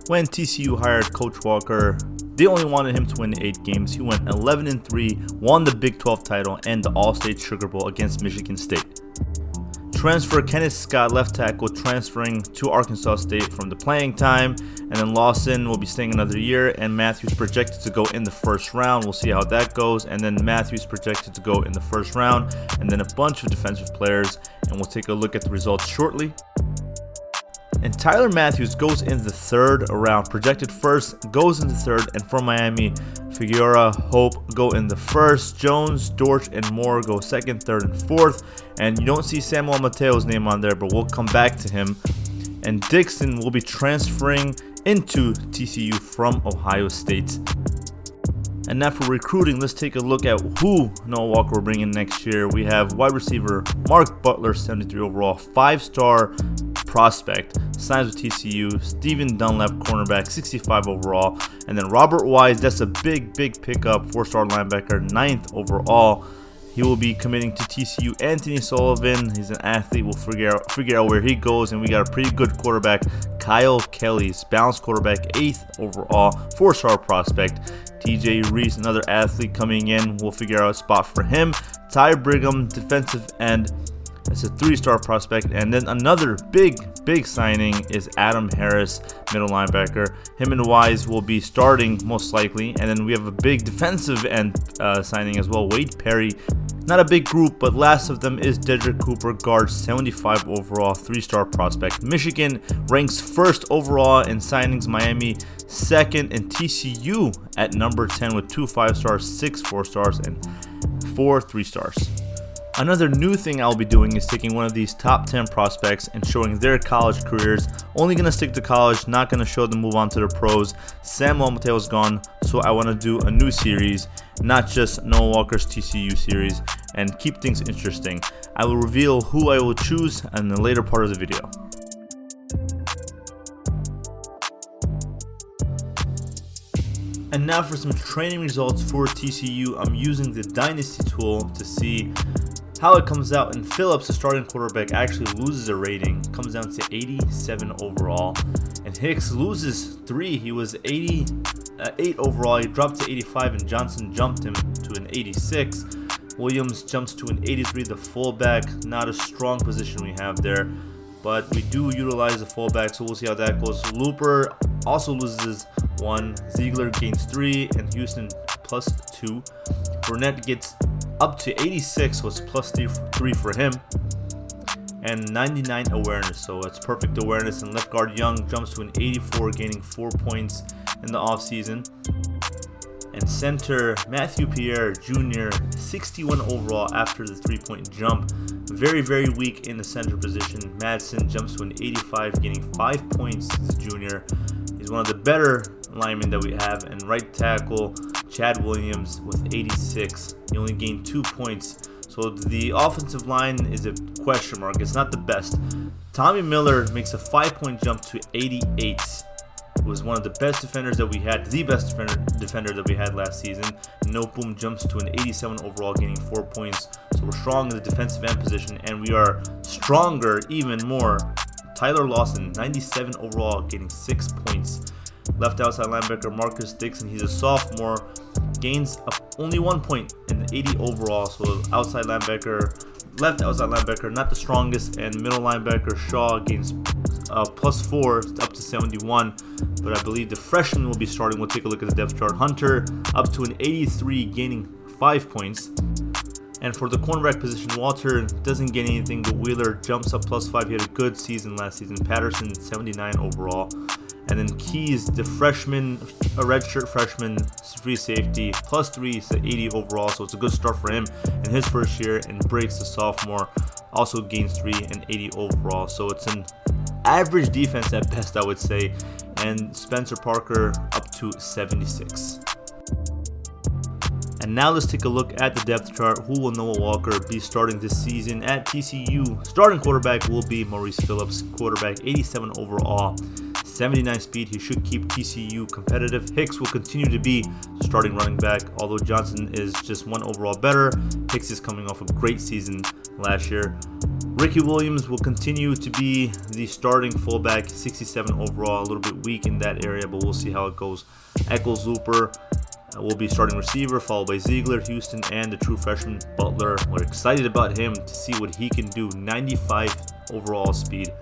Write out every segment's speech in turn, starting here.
when TCU hired Coach Walker, they only wanted him to win 8 games. He went 11-3, won the Big 12 title and the All-State Sugar Bowl against Michigan State. Transfer Kenneth Scott, left tackle, transferring to Arkansas State from the playing time. And then Lawson will be staying another year. And Matthews projected to go in the first round. We'll see how that goes. And then Matthews projected to go in the first round. And then a bunch of defensive players. And we'll take a look at the results shortly. And Tyler Matthews goes in the third round. Projected first, goes in the third. And for Miami, Figueroa, Hope go in the first. Jones, Dortch, and Moore go second, third, and fourth. And you don't see Samuel Mateo's name on there, but we'll come back to him. And Dixon will be transferring into TCU from Ohio State. And now for recruiting, let's take a look at who Noah Walker will bring in next year. We have wide receiver Mark Butler, 73 overall, 5-star prospect, signs with TCU. Steven Dunlap, cornerback, 65 overall. And then Robert Wise, that's a big pickup, 4-star linebacker, 9th overall. He will be committing to TCU. Anthony Sullivan, he's an athlete. We'll figure out where he goes. And we got a pretty good quarterback, Kyle Kelly's balanced quarterback, 8th overall, 4-star prospect. TJ Reese, another athlete coming in. We'll figure out a spot for him. Ty Brigham, defensive end. That's a 3-star prospect. And then another big signing is Adam Harris, middle linebacker. Him and Wise will be starting most likely. And then we have a big defensive end signing as well, Wade Perry. Not a big group, but last of them is Dedrick Cooper, guard, 75 overall, 3-star prospect. Michigan ranks 1st overall in signings, Miami 2nd, and TCU at number 10 with 2 5-stars, 6 4-stars, and 4 3-stars. Another new thing I'll be doing is taking one of these top 10 prospects and showing their college careers. Only going to stick to college, not going to show them move on to the pros. Samuel Mateo's gone, so I want to do a new series, not just Noah Walker's TCU series, and keep things interesting. I will reveal who I will choose in the later part of the video. And now for some training results for TCU. I'm using the Dynasty tool to see how it comes out. And Phillips, the starting quarterback, actually loses a rating, comes down to 87 overall. And Hicks loses 3. He was 88 overall. He dropped to 85, and Johnson jumped him to an 86. Williams jumps to an 83. The fullback, not a strong position we have there, but we do utilize the fullback, so we'll see how that goes. Looper also loses 1. Ziegler gains 3, and Houston plus 2. Burnett gets up to 86, so it's plus 3 for him. And 99 awareness, so it's perfect awareness. And left guard Young jumps to an 84, gaining 4 points in the offseason. And center Matthew Pierre Jr., 61 overall after the 3-point jump. Very weak in the center position. Madsen jumps to an 85, gaining 5 points as a junior. He's one of the better linemen that we have. And right tackle Chad Williams with 86. He only gained 2 points. So the offensive line is a question mark. It's not the best. Tommy Miller makes a 5-point jump to 88. Was one of the best defenders that we had, the best defender that we had last season. Nopum jumps to an 87 overall, gaining 4 points. So we're strong in the defensive end position, and we are stronger even more. Tyler Lawson, 97 overall, getting 6 points. Left outside linebacker Marcus Dixon, he's a sophomore, gains only 1 point in the 80 overall. So left outside linebacker, not the strongest, and middle linebacker Shaw gains plus 4 up to 71, but I believe the freshman will be starting. We'll take a look at the depth chart. Hunter up to an 83, gaining 5 points. And for the cornerback position, Walter doesn't get anything, but Wheeler jumps up plus 5. He had a good season last season. Patterson 79 overall. And then Keys, the freshman, a redshirt freshman, free safety, plus 3 to 80 overall. So it's a good start for him in his first year. And Breaks, the sophomore, also gains 3 and 80 overall. So it's an average defense at best, I would say. And Spencer Parker up to 76. And now let's take a look at the depth chart. Who will Noah Walker be starting this season at TCU? Starting quarterback will be Maurice Phillips, quarterback, 87 overall, 79 speed. He should keep TCU competitive. Hicks will continue to be starting running back, although Johnson is just 1 overall better. Hicks is coming off a great season last year. Ricky Williams will continue to be the starting fullback, 67 overall, a little bit weak in that area, but we'll see how it goes. Eccles Looper will be starting receiver, followed by Ziegler, Houston, and the true freshman Butler. We're excited about him to see what he can do. 95 overall speed.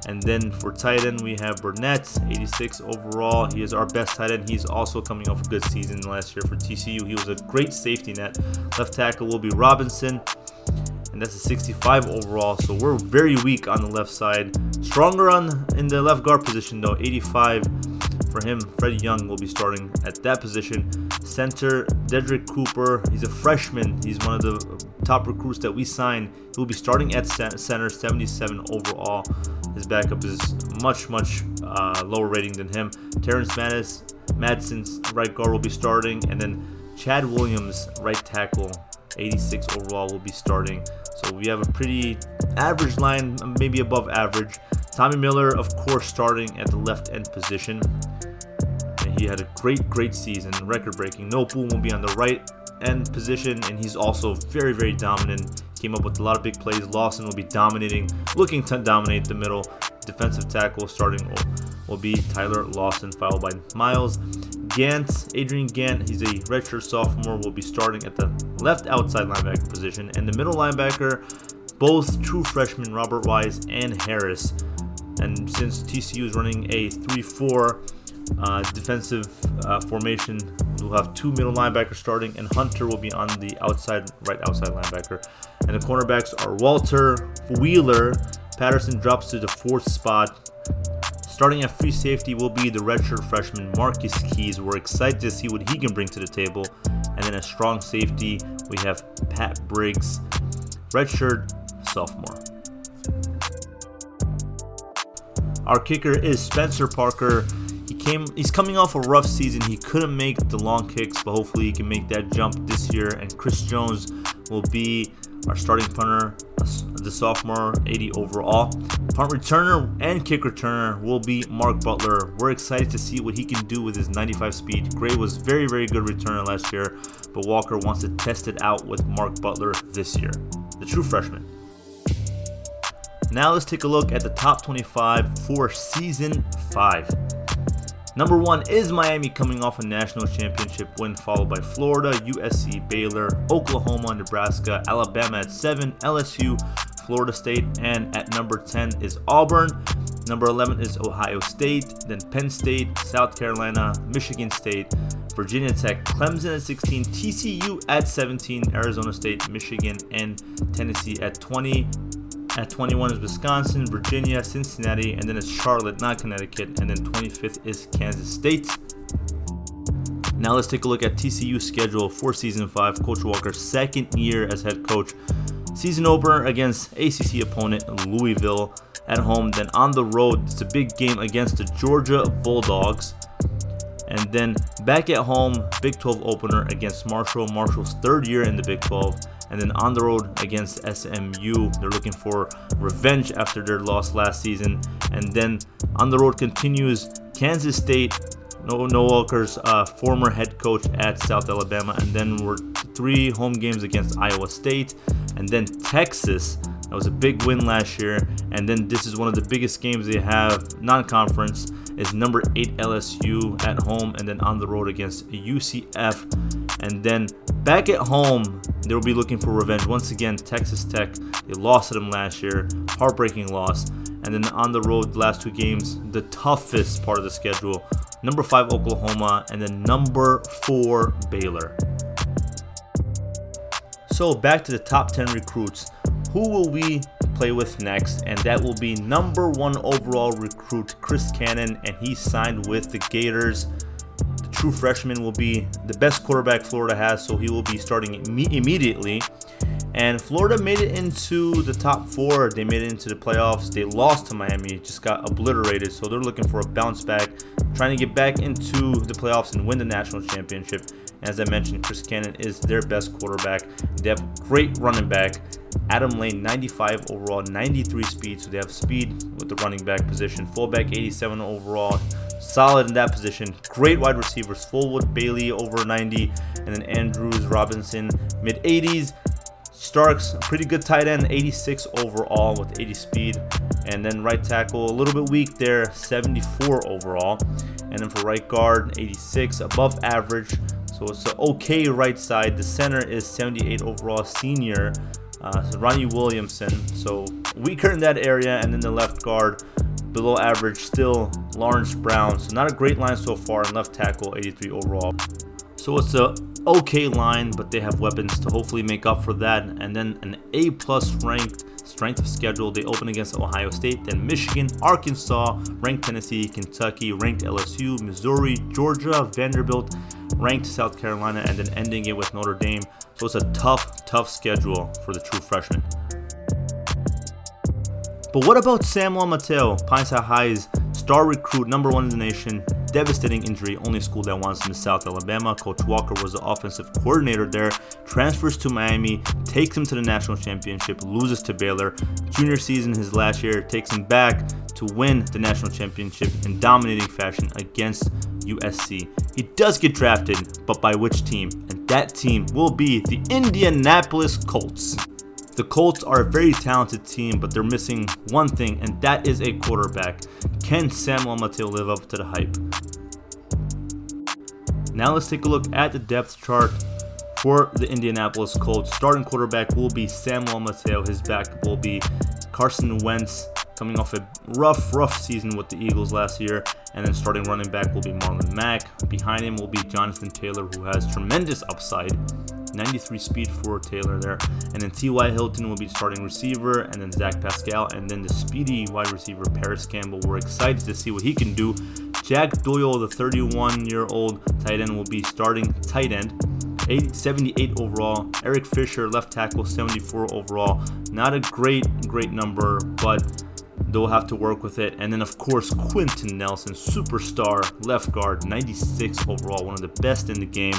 And then for tight end, we have Burnett, 86 overall. He is our best tight end. He's also coming off a good season last year for TCU. He was a great safety net. Left tackle will be Robinson, and that's a 65 overall. So we're very weak on the left side. Stronger in the left guard position though, 85 for him. Freddie Young will be starting at that position. Center, Dedrick Cooper. He's a freshman. He's one of the top recruits that we signed. He will be starting at center, 77 overall. His backup is much lower rating than him. Terrence Madsen's right guard will be starting, and then Chad Williams, right tackle, 86 overall, will be starting. So we have a pretty average line, maybe above average. Tommy Miller, of course, starting at the left end position. And he had a great season, record-breaking. Nopu will be on the right end position, and he's also very dominant. Came up with a lot of big plays. Lawson will be looking to dominate the middle. Defensive tackle starting will be Tyler Lawson, followed by Miles Gant. Adrian Gant, he's a redshirt sophomore, will be starting at the left outside linebacker position. And the middle linebacker, both true freshmen Robert Wise and Harris. And since TCU is running a 3-4 defensive formation, we'll have two middle linebackers starting, and Hunter will be on the right outside linebacker. And the cornerbacks are Walter Wheeler. Patterson drops to the 4th spot. Starting at free safety will be the redshirt freshman Marcus Keys. We're excited to see what he can bring to the table. And then a strong safety, we have Pat Briggs, redshirt sophomore. Our kicker is Spencer Parker. He's coming off a rough season. He couldn't make the long kicks, but hopefully he can make that jump this year. And Chris Jones will be our starting punter, the sophomore, 80 overall. Punt returner and kick returner will be Mark Butler. We're excited to see what he can do with his 95 speed. Gray was very good returner last year, but Walker wants to test it out with Mark Butler this year, the true freshman. Now let's take a look at the top 25 for season 5. Number 1 is Miami, coming off a national championship win, followed by Florida, USC, Baylor, Oklahoma, Nebraska, Alabama at 7, LSU, Florida State, and at number 10 is Auburn. Number 11 is Ohio State, then Penn State, South Carolina, Michigan State, Virginia Tech, Clemson at 16, TCU at 17, Arizona State, Michigan, and Tennessee at 20. At 21 is Wisconsin, Virginia, Cincinnati, and then it's Charlotte, not Connecticut, and then 25th is Kansas State. Now let's take a look at TCU's schedule for Season 5. Coach Walker's second year as head coach. Season opener against ACC opponent Louisville at home. Then on the road, it's a big game against the Georgia Bulldogs. And then back at home, Big 12 opener against Marshall. Marshall's third year in the Big 12. And then on the road against SMU. They're looking for revenge after their loss last season. And then on the road continues Kansas State, Noah Walker's former head coach at South Alabama. And then we're 3 home games against Iowa State. And then Texas. That was a big win last year. And then this is one of the biggest games they have, non-conference, is number 8 LSU at home. And then on the road against UCF. And then back at home, they'll be looking for revenge. Once again, Texas Tech. They lost to them last year. Heartbreaking loss. And then on the road, the last 2 games, the toughest part of the schedule. Number 5 Oklahoma, and then number 4 Baylor. So back to the top 10 recruits. Who will we play with next? And that will be number 1 overall recruit Chris Cannon, and he signed with the Gators. The true freshman will be the best quarterback Florida has, so he will be starting immediately. And Florida made it into the top 4. They made it into the playoffs. They lost to Miami, just got obliterated. So they're looking for a bounce back, trying to get back into the playoffs and win the national championship. As I mentioned, Chris Cannon is their best quarterback. They have great running back. Adam Lane, 95 overall, 93 speed. So they have speed with the running back position. Fullback, 87 overall. Solid in that position. Great wide receivers. Fullwood, Bailey, over 90. And then Andrews, Robinson, mid-80s. Starks, pretty good tight end, 86 overall with 80 speed. And then right tackle, a little bit weak there, 74 overall. And then for right guard, 86, above average. So it's an okay right side. The center is 78 overall, senior, Ronnie Williamson. So weaker in that area. And then the left guard, below average, still Lawrence Brown. So not a great line so far. And left tackle, 83 overall. So it's a okay line, but they have weapons to hopefully make up for that. And then an A+ ranked strength of schedule. They open against Ohio State, then Michigan, Arkansas, ranked Tennessee, Kentucky, ranked LSU, Missouri, Georgia, Vanderbilt, ranked South Carolina, and then ending it with Notre Dame. So it's a tough schedule for the true freshman. But what about Samuel Mateo, Pines High's star recruit, number 1 in the nation? Devastating injury, only school that wants him to South Alabama. Coach Walker was the offensive coordinator there, transfers to Miami, takes him to the national championship, loses to Baylor. Junior season, his last year, takes him back to win the national championship in dominating fashion against USC. He does get drafted, but by which team? And that team will be the Indianapolis Colts. The Colts are a very talented team, but they're missing one thing, and that is a quarterback. Can Samuel Mateo live up to the hype? Now let's take a look at the depth chart for the Indianapolis Colts. Starting quarterback will be Samuel Mateo. His backup will be Carson Wentz, coming off a rough season with the Eagles last year. And then starting running back will be Marlon Mack. Behind him will be Jonathan Taylor, who has tremendous upside. 93 speed for Taylor there. And then T.Y. Hilton will be starting receiver, and then Zach Pascal, and then the speedy wide receiver Paris Campbell. We're excited to see what he can do. Jack Doyle, the 31-year-old tight end, will be starting tight end. 78 overall. Eric Fisher, left tackle, 74 overall. Not a great number, but they'll have to work with it. And then, of course, Quentin Nelson, superstar left guard, 96 overall, one of the best in the game.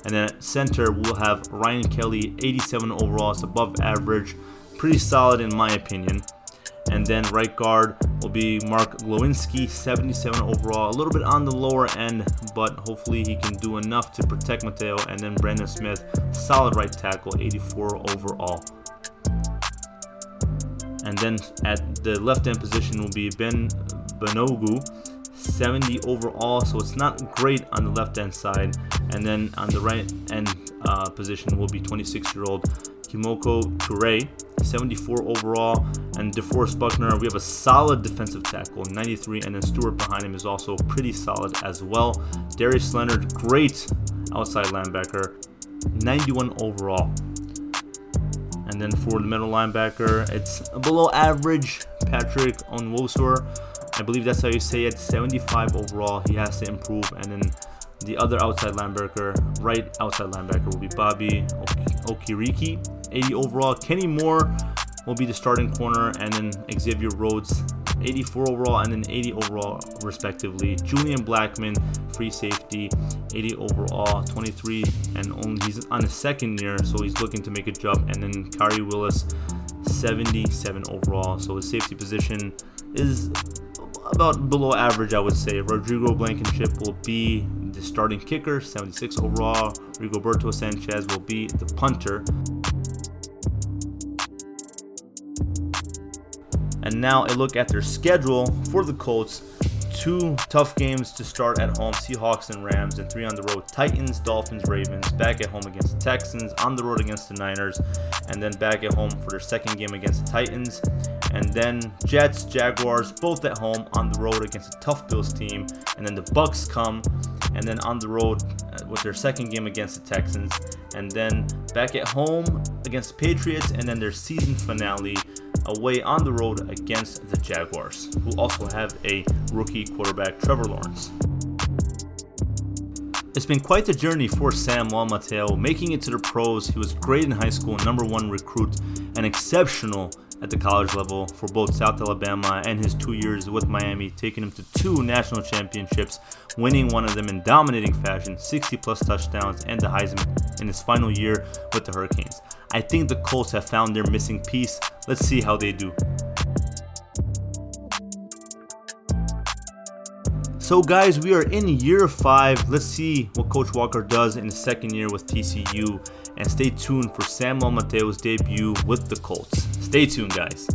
And then at center, we'll have Ryan Kelly, 87 overall. It's above average. Pretty solid in my opinion. And then right guard will be Mark Glowinski, 77 overall. A little bit on the lower end, but hopefully he can do enough to protect Mateo. And then Brandon Smith, solid right tackle, 84 overall. And then at the left end position will be Ben Benogu, 70 overall, so it's not great on the left hand side. And then on the right end position will be 26-year-old Kimoko Toure, 74 overall. And DeForest Buckner, we have a solid defensive tackle, 93, and then Stewart behind him is also pretty solid as well. Darius Leonard, great outside linebacker, 91 overall. And then for the middle linebacker, it's below average, Patrick Onwuasor. I believe that's how you say it, 75 overall. He has to improve. And then the other outside linebacker, right outside linebacker, will be Bobby Okiriki, 80 overall. Kenny Moore will be the starting corner, and then Xavier Rhodes, 84 overall and then 80 overall respectively. Julian Blackman, free safety, 80 overall, 23, and only he's on his second year, so he's looking to make a jump. And then Kari Willis, 77 overall. So his safety position is about below average, I would say. Rodrigo Blankenship will be the starting kicker, 76 overall. Rigoberto Sanchez will be the punter. And now a look at their schedule for the Colts. 2 tough games to start at home, Seahawks and Rams, and 3 on the road, Titans, Dolphins, Ravens, back at home against the Texans, on the road against the Niners, and then back at home for their second game against the Titans, and then Jets, Jaguars, both at home, on the road against a tough Bills team, and then the Bucs come, and then on the road with their second game against the Texans, and then back at home against the Patriots, and then their season finale away on the road against the Jaguars, who also have a rookie quarterback, Trevor Lawrence. It's been quite the journey for Samuel Mateo, making it to the pros. He was great in high school, number 1 recruit, and exceptional at the college level for both South Alabama and his 2 years with Miami, taking him to 2 national championships, winning one of them in dominating fashion, 60-plus touchdowns, and the Heisman in his final year with the Hurricanes. I think the Colts have found their missing piece. Let's see how they do. So guys, we are in year 5. Let's see what Coach Walker does in his second year with TCU. and stay tuned for Samuel Mateo's debut with the Colts. Stay tuned, guys.